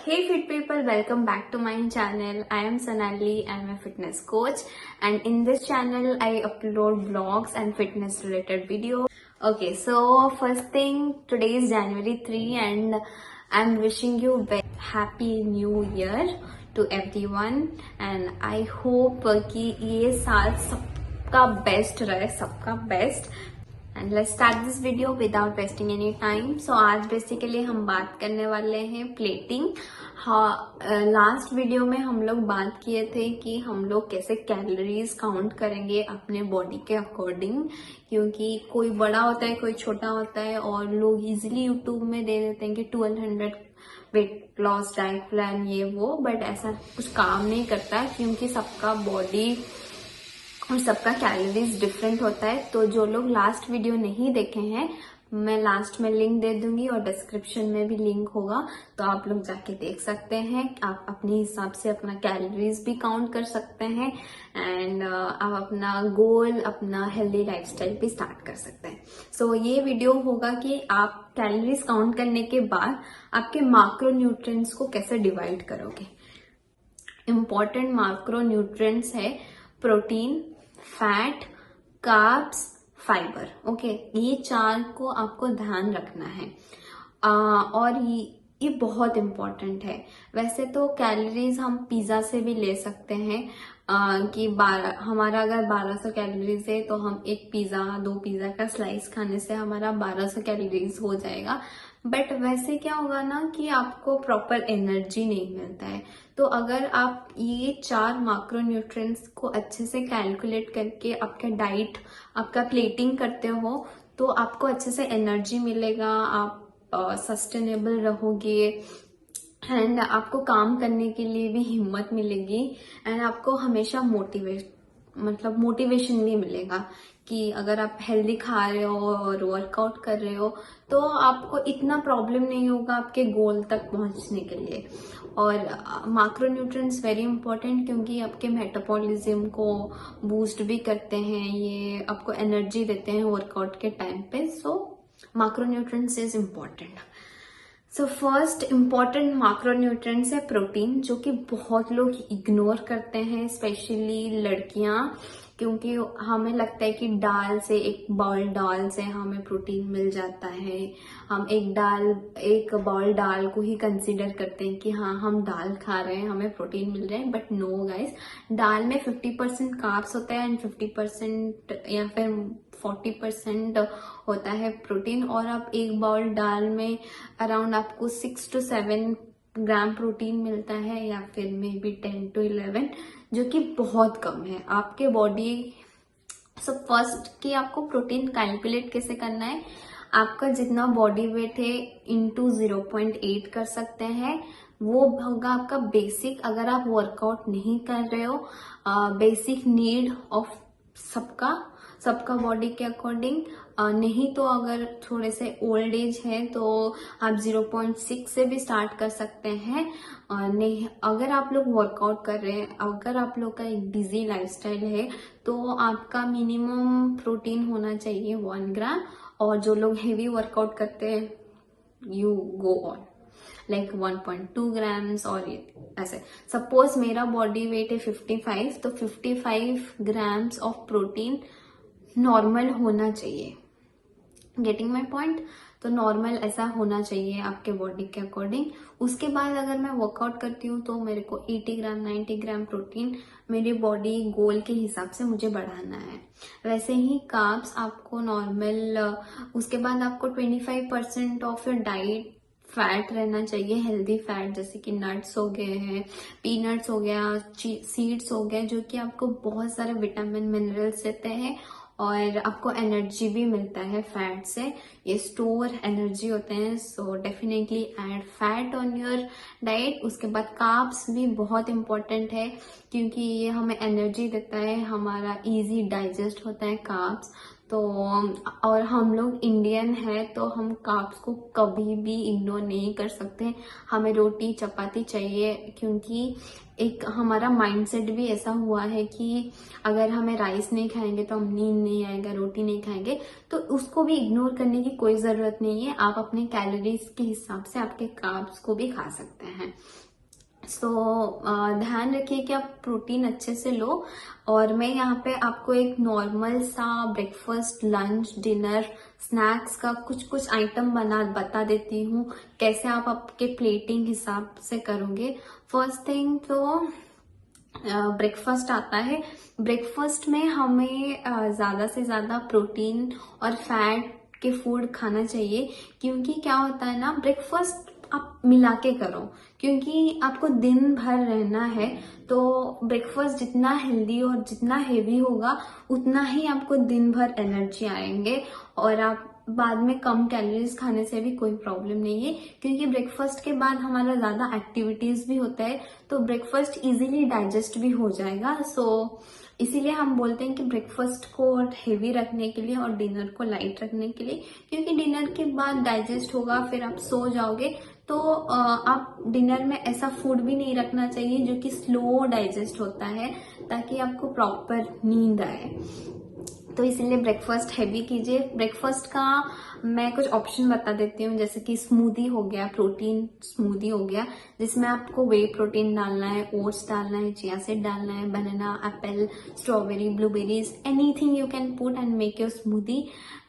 Hey fit people, welcome back to my channel. I am Sonali. I am a fitness coach, and in this channel I upload vlogs and fitness related videos. Okay, so first thing, today is January 3 and I'm wishing you very happy new year to everyone, and I hope कि ये साल सबका best रहे, सबका best. And let's start this video without wasting any time. So आज basically हम बात करने वाले हैं प्लेटिंग. हाँ, लास्ट वीडियो में हम लोग बात किए थे कि हम लोग कैसे कैलोरीज काउंट करेंगे अपने बॉडी के अकॉर्डिंग, क्योंकि कोई बड़ा होता है कोई छोटा होता है और लोग इजीली यूट्यूब में दे देते हैं कि 1200 वेट लॉस डाइट प्लान ये वो, बट ऐसा कुछ काम नहीं करता क्योंकि सबका बॉडी और सबका कैलोरीज डिफरेंट होता है. तो जो लोग लास्ट वीडियो नहीं देखे हैं, मैं लास्ट में लिंक दे दूंगी और डिस्क्रिप्शन में भी लिंक होगा, तो आप लोग जाके देख सकते हैं. आप अपने हिसाब से अपना कैलोरीज भी काउंट कर सकते हैं एंड आप अपना गोल, अपना हेल्दी लाइफस्टाइल भी स्टार्ट कर सकते हैं. सो ये वीडियो होगा कि आप कैलोरीज काउंट करने के बाद आपके माक्रो न्यूट्रिएंट्स को कैसे डिवाइड करोगे. इंपॉर्टेंट माक्रो न्यूट्रिएंट्स है protein, fat, carbs, fibre. Okay, ये चार को आपको ध्यान रखना है. और ये बहुत इंपॉर्टेंट है. वैसे तो कैलोरीज हम पिज्जा से भी ले सकते हैं कि हमारा अगर 1200 कैलोरीज है तो हम एक पिज्जा, 2 पिज्जा का स्लाइस खाने से हमारा 1200 कैलोरीज हो जाएगा. बट वैसे क्या होगा ना कि आपको प्रॉपर एनर्जी नहीं मिलता है. तो अगर आप ये 4 माक्रो न्यूट्रिएंट्स को अच्छे से कैलकुलेट करके आपका डाइट, आपका प्लेटिंग करते हो तो आपको अच्छे से एनर्जी मिलेगा, आप सस्टेनेबल रहोगे एंड आपको काम करने के लिए भी हिम्मत मिलेगी एंड आपको हमेशा मोटिवेशन भी मिलेगा कि अगर आप हेल्दी खा रहे हो और वर्कआउट कर रहे हो तो आपको इतना प्रॉब्लम नहीं होगा आपके गोल तक पहुंचने के लिए. और माक्रो न्यूट्रिएंट्स वेरी इंपॉर्टेंट क्योंकि आपके मेटाबॉलिज्म को बूस्ट भी करते हैं, ये आपको एनर्जी देते हैं वर्कआउट के टाइम पे. So macronutrients is important. So first important macronutrients है प्रोटीन, जो कि बहुत लोग इग्नोर करते हैं, स्पेशली लड़कियां, क्योंकि हमें लगता है कि दाल से, एक बाउल दाल से हमें प्रोटीन मिल जाता है. हम एक बाउल दाल को ही कंसीडर करते हैं कि हाँ हम दाल खा रहे हैं, हमें प्रोटीन मिल रहा है. बट नो गाइस, दाल में 50% कार्ब्स होता है एंड 50% या फिर 40% होता है प्रोटीन. और आप एक बाउल दाल में अराउंड आपको 6 to 7 ग्राम प्रोटीन मिलता है या फिर मे बी 10 to 11, जो कि बहुत कम है आपके बॉडी. सो फर्स्ट कि आपको प्रोटीन कैलकुलेट कैसे करना है, आपका जितना बॉडी वेट है इंटू 0.8 कर सकते हैं, वो होगा आपका बेसिक. अगर आप वर्कआउट नहीं कर रहे हो, बेसिक नीड ऑफ सबका बॉडी के अकॉर्डिंग. नहीं तो अगर थोड़े से ओल्ड एज है तो आप 0.6 से भी स्टार्ट कर सकते हैं. नहीं, अगर आप लोग वर्कआउट कर रहे हैं, अगर आप लोग का एक बिजी लाइफस्टाइल है तो आपका मिनिमम प्रोटीन होना चाहिए 1 ग्राम. और जो लोग हेवी वर्कआउट करते हैं you go on like 1.2 grams. और ऐसे सपोज मेरा बॉडी वेट है 55, तो 55 ग्राम्स ऑफ प्रोटीन नॉर्मल होना चाहिए. Getting my point. तो नॉर्मल ऐसा होना चाहिए आपके बॉडी के अकॉर्डिंग. उसके बाद अगर मैं वर्कआउट करती हूँ तो मेरे को 80 ग्राम 90 ग्राम प्रोटीन मेरी बॉडी गोल के हिसाब से मुझे बढ़ाना है. वैसे ही कार्ब्स आपको नॉर्मल, उसके बाद आपको 25% ऑफ योर डाइट फैट रहना चाहिए, हेल्दी फैट, जैसे कि नट्स हो गए हैं, पीनट्स हो गया, सीड्स हो गए, जो कि आपको बहुत सारे विटामिन मिनरल्स देते हैं और आपको एनर्जी भी मिलता है फैट से. ये स्टोर एनर्जी होते हैं. So definitely add fat on your diet. उसके बाद कार्ब्स भी बहुत इंपॉर्टेंट है क्योंकि ये हमें एनर्जी देता है, हमारा इजी डाइजेस्ट होता है कार्ब्स. तो और हम लोग इंडियन है तो हम कार्ब्स को कभी भी इग्नोर नहीं कर सकते। हमें रोटी चपाती चाहिए, क्योंकि एक हमारा माइंडसेट भी ऐसा हुआ है कि अगर हमें राइस नहीं खाएंगे तो हम नींद नहीं आएगा, रोटी नहीं खाएंगे। तो उसको भी इग्नोर करने की कोई जरूरत नहीं है। आप अपने कैलोरीज के हिसाब से आपके कार्ब्स को भी खा सकते हैं। सो ध्यान रखिए कि आप प्रोटीन अच्छे से लो। और मैं यहाँ पे आपको एक नॉर्मल सा ब्रेकफास्ट, लंच, डिनर, स्नैक्स का कुछ कुछ आइटम बता देती हूँ, कैसे आप आपके प्लेटिंग हिसाब से करोगे। फर्स्ट थिंग तो ब्रेकफास्ट आता है। ब्रेकफास्ट में हमें ज्यादा से ज्यादा प्रोटीन और फैट के फूड खाना चाहिए, क्योंकि क्या होता है ना, ब्रेकफास्ट आप मिला के करो, क्योंकि आपको दिन भर रहना है। तो ब्रेकफास्ट जितना हेल्दी और जितना हेवी होगा उतना ही आपको दिन भर एनर्जी आएंगे, और आप बाद में कम कैलोरीज खाने से भी कोई प्रॉब्लम नहीं है, क्योंकि ब्रेकफास्ट के बाद हमारा ज्यादा एक्टिविटीज भी होता है, तो ब्रेकफास्ट इजीली डाइजेस्ट भी हो जाएगा। सो इसीलिए हम बोलते हैं कि ब्रेकफास्ट को हेवी रखने के लिए और डिनर को लाइट रखने के लिए, क्योंकि डिनर के बाद डाइजेस्ट होगा, फिर आप सो जाओगे। तो आप डिनर में ऐसा फूड भी नहीं रखना चाहिए जो कि स्लो डाइजेस्ट होता है, ताकि आपको प्रॉपर नींद आए। तो इसीलिए ब्रेकफास्ट हैवी कीजिए। ब्रेकफास्ट का मैं कुछ ऑप्शन बता देती हूँ, जैसे कि स्मूदी हो गया, प्रोटीन स्मूदी हो गया, जिसमें आपको वे प्रोटीन डालना है, ओट्स डालना है, चिया सीड डालना है, banana, apple, strawberry, blueberries, anything you can put and make your smoothie.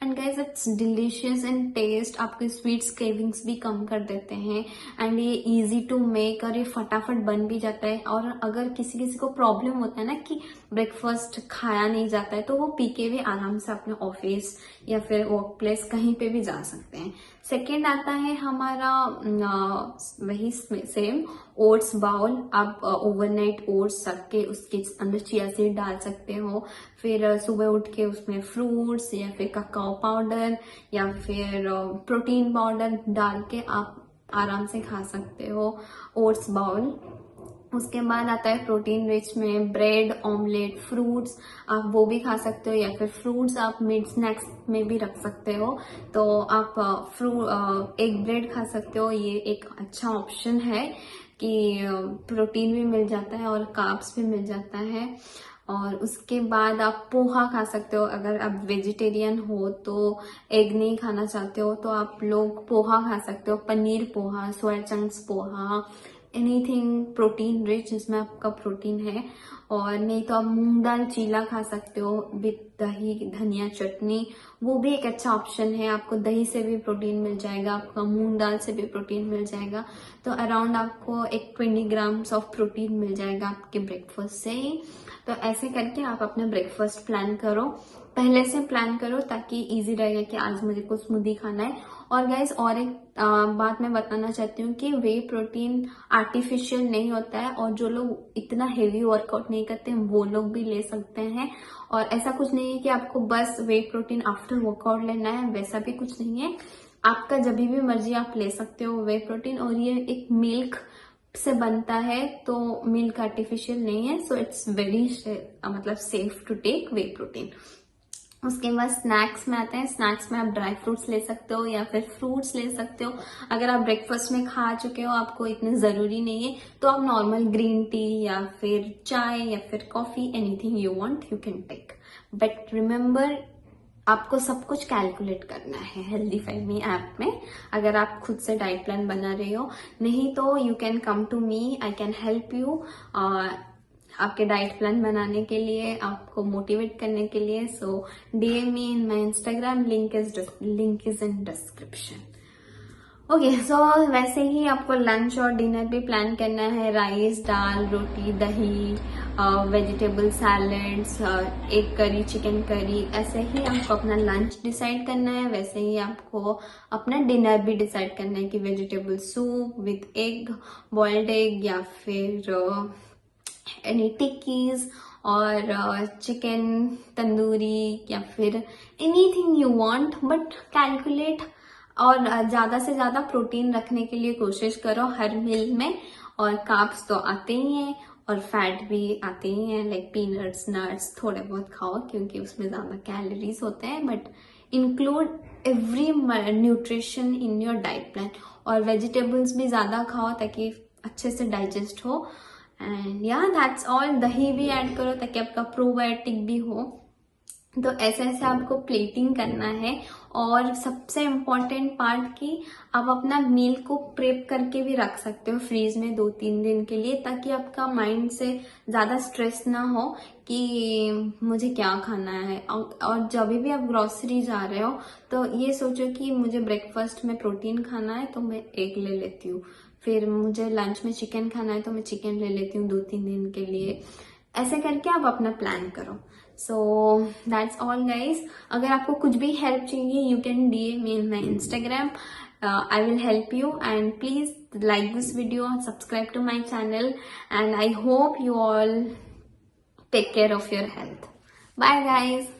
And guys it's delicious in taste, आपके स्वीट्स क्रेविंग्स भी कम कर देते हैं। एंड ये इजी टू मेक और ये फटाफट बन भी जाता है। और अगर किसी किसी को प्रॉब्लम होता है ना कि ब्रेकफास्ट खाया नहीं जाता है, तो वो पी के भी आराम से अपने ऑफिस या फिर वर्क प्लेस कहीं पे भी जा सकते हैं। सेकेंड आता है हमारा वही सेम ओट्स बाउल। आप ओवरनाइट ओट्स रख के उसके अंदर चिया सीड डाल सकते हो, फिर सुबह उठ के उसमें फ्रूट्स या फिर ककाओ पाउडर या फिर प्रोटीन पाउडर डाल के आप आराम से खा सकते हो ओट्स बाउल। उसके बाद आता है प्रोटीन रिच में ब्रेड, ऑमलेट, फ्रूट्स, आप वो भी खा सकते हो, या फिर फ्रूट्स आप मिड स्नैक्स में भी रख सकते हो। तो आप एग ब्रेड खा सकते हो, ये एक अच्छा ऑप्शन है कि प्रोटीन भी मिल जाता है और कार्ब्स भी मिल जाता है। और उसके बाद आप पोहा खा सकते हो। अगर आप वेजिटेरियन हो तो एग नहीं खाना चाहते हो तो आप लोग पोहा खा सकते हो, paneer poha, soya chunks poha, anything protein rich जिसमें आपका प्रोटीन है। और नहीं तो आप मूंग दाल चीला खा सकते हो विद दही, धनिया चटनी, वो भी एक अच्छा ऑप्शन है। आपको दही से भी प्रोटीन मिल जाएगा, आपका मूंग दाल से भी प्रोटीन मिल जाएगा। तो अराउंड आपको एक 20 ग्राम्स ऑफ प्रोटीन मिल जाएगा आपके ब्रेकफास्ट से ही। तो ऐसे करके आप अपना ब्रेकफास्ट प्लान करो, पहले से प्लान करो, ताकि इजी रहेगा कि आज मुझे को स्मूदी खाना है। और गाइज और एक बात मैं बताना चाहती हूँ कि वे प्रोटीन आर्टिफिशियल नहीं होता है, और जो लोग इतना हेवी वर्कआउट नहीं करते वो लोग भी ले सकते हैं। और ऐसा कुछ नहीं है कि आपको बस वे प्रोटीन आफ्टर वर्कआउट लेना है, वैसा भी कुछ नहीं है। आपका जब भी मर्जी आप ले सकते हो वे प्रोटीन। और ये एक मिल्क से बनता है, तो मिल्क आर्टिफिशियल नहीं है, सो इट्स वेरी मतलब safe to take whey protein. उसके बाद स्नैक्स में आते हैं। स्नैक्स में आप ड्राई फ्रूट्स ले सकते हो या फिर फ्रूट्स ले सकते हो। अगर आप ब्रेकफास्ट में खा चुके हो, आपको इतने जरूरी नहीं है, तो आप नॉर्मल ग्रीन टी या फिर चाय या फिर coffee, anything you want you can take. But remember, आपको सब कुछ कैलकुलेट करना है हेल्दी फैमिली ऐप में, अगर आप खुद से डाइट प्लान बना रहे हो। नहीं तो you can come to me, I can help you आपके डाइट प्लान बनाने के लिए, आपको मोटिवेट करने के लिए। So DM me in my Instagram, link is in description. Okay, so वैसे ही आपको लंच और डिनर भी प्लान करना है। राइस, दाल, रोटी, दही, vegetable salads, egg curry, chicken curry, ऐसे ही आपको अपना लंच डिसाइड करना है। वैसे ही आपको अपना डिनर भी डिसाइड करना है कि vegetable soup with egg, boiled egg, या फिर एनी टिक्कीज और चिकन तंदूरी, या फिर anything you want, but calculate और ज्यादा से ज्यादा प्रोटीन रखने के लिए कोशिश करो हर मील में। और कार्ब्स तो आते ही हैं, और फैट भी आते ही हैं, लाइक पीनट्स, नट्स थोड़े बहुत खाओ क्योंकि उसमें ज़्यादा कैलोरीज होते हैं, but include every nutrition in your diet plan. और वेजिटेबल्स भी ज़्यादा खाओ ताकि अच्छे से डाइजेस्ट हो। एंड या दैट्स ऑल। दही भी ऐड करो ताकि आपका प्रोबायोटिक भी हो। तो ऐसे ऐसे आपको प्लेटिंग करना है। और सबसे इम्पॉर्टेंट पार्ट कि आप अपना मील को प्रेप करके भी रख सकते हो फ्रीज में 2-3 दिन के लिए, ताकि आपका माइंड से ज़्यादा स्ट्रेस ना हो कि मुझे क्या खाना है। और जब भी आप ग्रोसरी जा रहे हो तो ये सोचो कि मुझे ब्रेकफास्ट में प्रोटीन खाना है तो मैं एग ले लेती हूँ, फिर मुझे लंच में चिकन खाना है तो मैं चिकन ले लेती हूँ 2-3 दिन के लिए। ऐसे करके आप अपना प्लान करो। So that's all guys. अगर आपको कुछ भी हेल्प चाहिए you can DM me in my Instagram. I will help you, and please like this video, subscribe to my channel, and I hope you all take care of your health. Bye guys.